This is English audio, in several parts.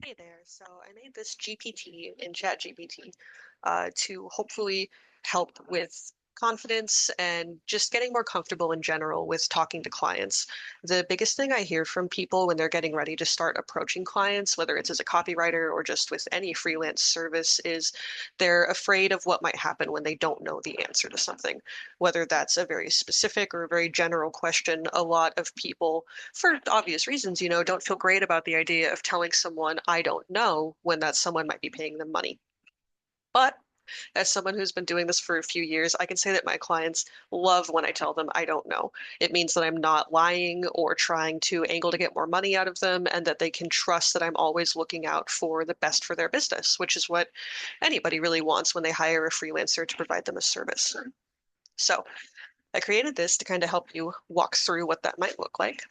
Hey there. So I made this GPT in ChatGPT to hopefully help with confidence and just getting more comfortable in general with talking to clients. The biggest thing I hear from people when they're getting ready to start approaching clients, whether it's as a copywriter or just with any freelance service, is they're afraid of what might happen when they don't know the answer to something. Whether that's a very specific or a very general question, a lot of people for obvious reasons, don't feel great about the idea of telling someone I don't know when that someone might be paying them money. But as someone who's been doing this for a few years, I can say that my clients love when I tell them I don't know. It means that I'm not lying or trying to angle to get more money out of them, and that they can trust that I'm always looking out for the best for their business, which is what anybody really wants when they hire a freelancer to provide them a service. So I created this to kind of help you walk through what that might look like.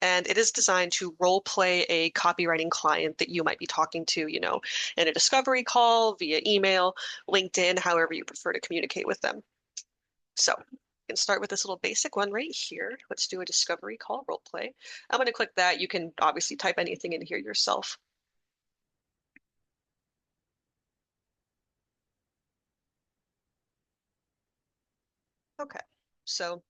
And it is designed to role play a copywriting client that you might be talking to, in a discovery call, via email, LinkedIn, however you prefer to communicate with them. So you can start with this little basic one right here. Let's do a discovery call role play. I'm going to click that. You can obviously type anything in here yourself. Okay. So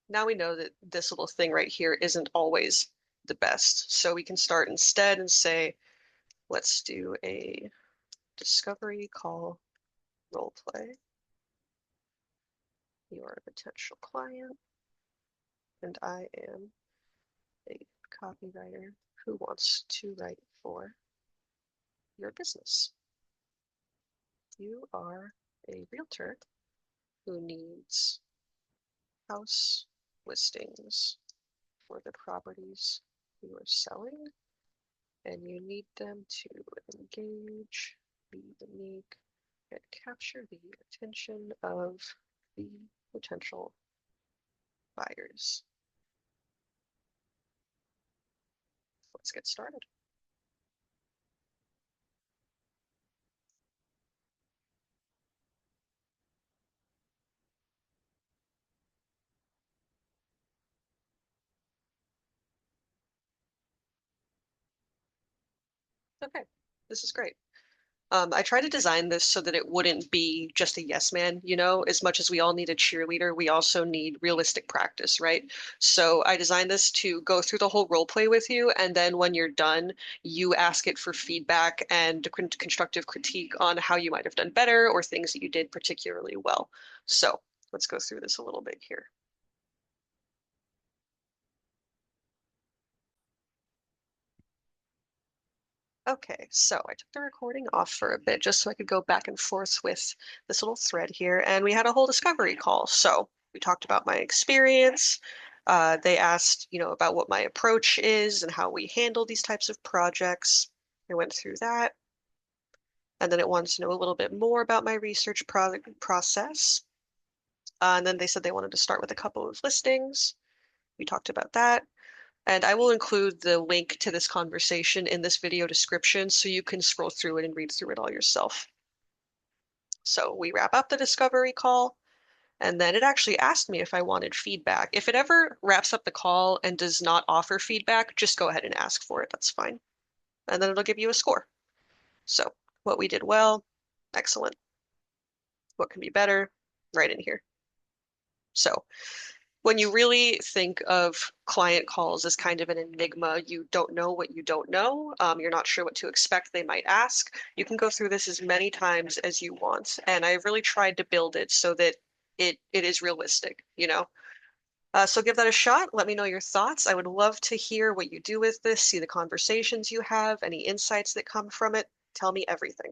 now we know that this little thing right here isn't always the best. So we can start instead and say, let's do a discovery call role play. You are a potential client, and I am a copywriter who wants to write for your business. You are a realtor who needs house listings for the properties you are selling, and you need them to engage, be unique, and capture the attention of the potential buyers. Let's get started. Okay, this is great. I tried to design this so that it wouldn't be just a yes man, as much as we all need a cheerleader, we also need realistic practice, right? So I designed this to go through the whole role play with you, and then when you're done, you ask it for feedback and constructive critique on how you might have done better or things that you did particularly well. So let's go through this a little bit here. Okay, so I took the recording off for a bit just so I could go back and forth with this little thread here, and we had a whole discovery call. So we talked about my experience. They asked, about what my approach is and how we handle these types of projects. I went through that, and then it wanted to know a little bit more about my research process. And then they said they wanted to start with a couple of listings. We talked about that. And I will include the link to this conversation in this video description so you can scroll through it and read through it all yourself. So we wrap up the discovery call, and then it actually asked me if I wanted feedback. If it ever wraps up the call and does not offer feedback, just go ahead and ask for it. That's fine. And then it'll give you a score. So what we did well, excellent. What can be better, right in here. So when you really think of client calls as kind of an enigma, you don't know what you don't know. You're not sure what to expect they might ask. You can go through this as many times as you want. And I've really tried to build it so that it is realistic. So give that a shot. Let me know your thoughts. I would love to hear what you do with this, see the conversations you have, any insights that come from it. Tell me everything.